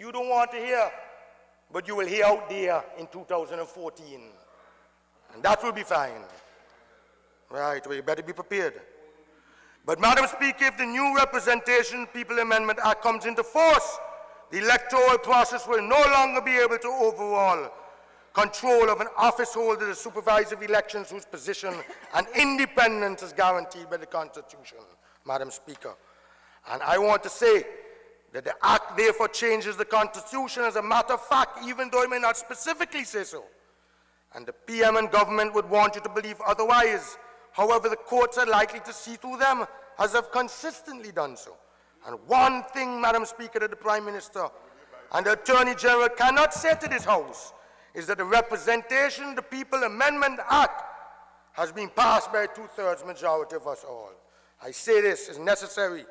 you don't want to hear, but you will hear out there in 2014. And that will be fine. Right, well, you better be prepared. But, Madam Speaker, if the new Representation People Amendment Act comes into force, the electoral process will no longer be able to overall control of an office holder to supervise elections whose position and independence is guaranteed by the Constitution, Madam Speaker. And I want to say that the Act therefore changes the Constitution as a matter of fact, even though it may not specifically say so. And the PM and government would want you to believe otherwise. However, the courts are likely to see through them, as have consistently done so. And one thing, Madam Speaker, that the Prime Minister and the Attorney General cannot say to this House is that the Representation of the People Amendment Act has been passed by a two-thirds majority of us all. I say this is necessary,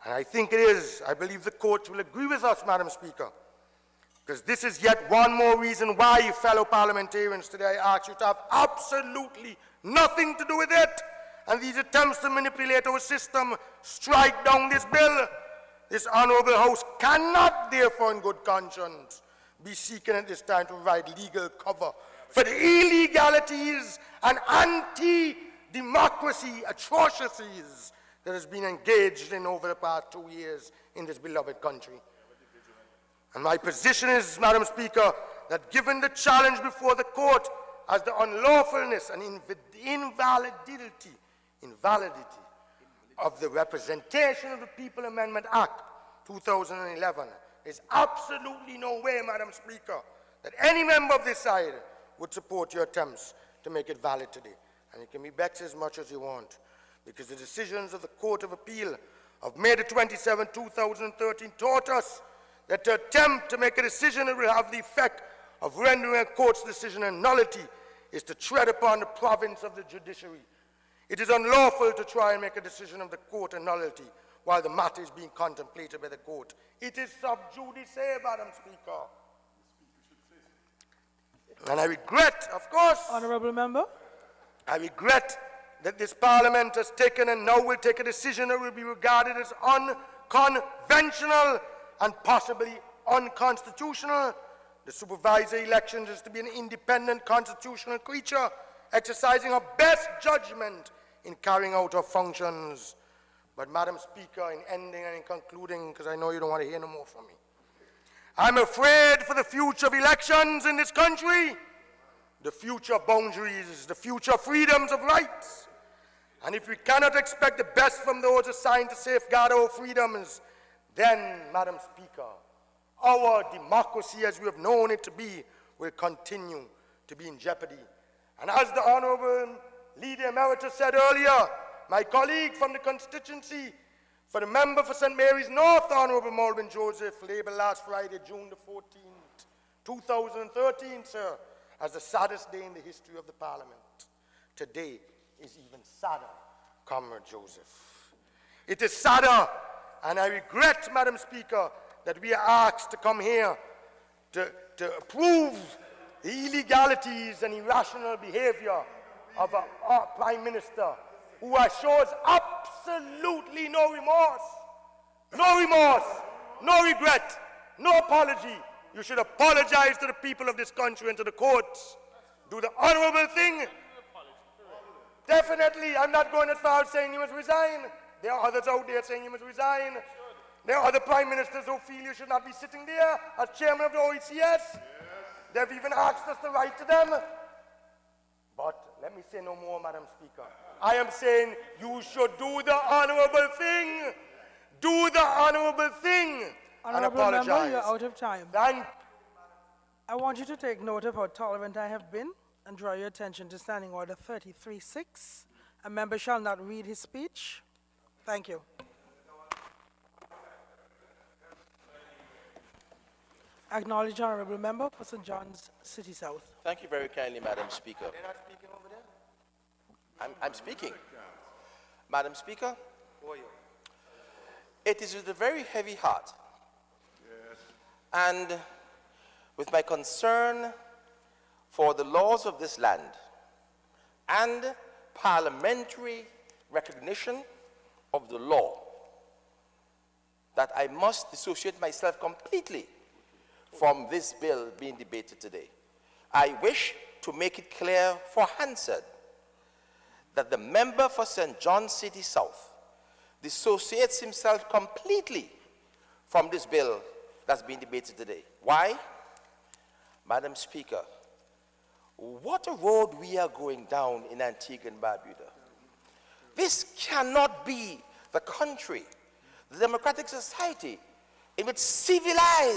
and I think it is. I believe the court will agree with us, Madam Speaker, because this is yet one more reason why, fellow parliamentarians, today I ask you to have absolutely nothing to do with it. And these attempts to manipulate our system, strike down this bill. This honourable House cannot, therefore, in good conscience, be seeking at this time to provide legal cover for the illegalities and anti-democracy atrocities that has been engaged in over the past 2 years in this beloved country. And my position is, Madam Speaker, that given the challenge before the court as the unlawfulness and invalidity of the Representation of the People Amendment Act 2011, there's absolutely no way, Madam Speaker, that any member of this side would support your attempts to make it valid today. And you can be vexed as much as you want, because the decisions of the Court of Appeal of May the 27th, 2013 taught us that to attempt to make a decision that will have the effect of rendering a court's decision a nullity is to tread upon the province of the judiciary. It is unlawful to try and make a decision of the court a nullity while the matter is being contemplated by the court. It is sub judice, Madam Speaker. And I regret, of course, Honourable Member. I regret that this Parliament has taken and now will take a decision that will be regarded as unconventional and possibly unconstitutional. The supervisory elections is to be an independent constitutional creature, exercising her best judgment in carrying out her functions. But, Madam Speaker, in ending and in concluding, because I know you don't want to hear no more from me, I'm afraid for the future of elections in this country, the future boundaries, the future freedoms of rights. And if we cannot expect the best from those assigned to safeguard our freedoms, then, Madam Speaker, our democracy as we have known it to be will continue to be in jeopardy. And as the Honourable Leader Emeritus said earlier, my colleague from the constituency for the member for St. Mary's North, Honourable Malvin Joseph, labelled last Friday, June the 14th, 2013, sir, as the saddest day in the history of the Parliament. Today is even sadder, Comrade Joseph. It is sadder, and I regret, Madam Speaker, that we are asked to come here to approve the illegalities and irrational behavior of our Prime Minister, who shows absolutely no remorse, no regret, no apology. You should apologize to the people of this country and to the courts. Do the honorable thing. Definitely, I'm not going as far as saying you must resign. There are others out there saying you must resign. There are other prime ministers who feel you should not be sitting there as chairman of the OECS. Yes. They've even asked us to write to them. But let me say no more, Madam Speaker. I am saying you should do the honorable thing. Do the honorable thing. Honourable and apologize. Member, you're out of time. Thank you. I want you to take note of how tolerant I have been and draw your attention to Standing Order 33.6. A member shall not read his speech. Thank you. Acknowledge Honourable Member for St. John's City South. Thank you very kindly, Madam Speaker. They're not speaking over there? I'm speaking. Madam Speaker, Who are you? it is with a very heavy heart and with my concern for the laws of this land and parliamentary recognition of the law that I must dissociate myself completely from this bill being debated today. I wish to make it clear for Hansard that the member for St. John City South dissociates himself completely from this bill that's being debated today. Why? Madam Speaker, what a road we are going down in Antigua and Barbuda. This cannot be the country, the democratic society in which civilized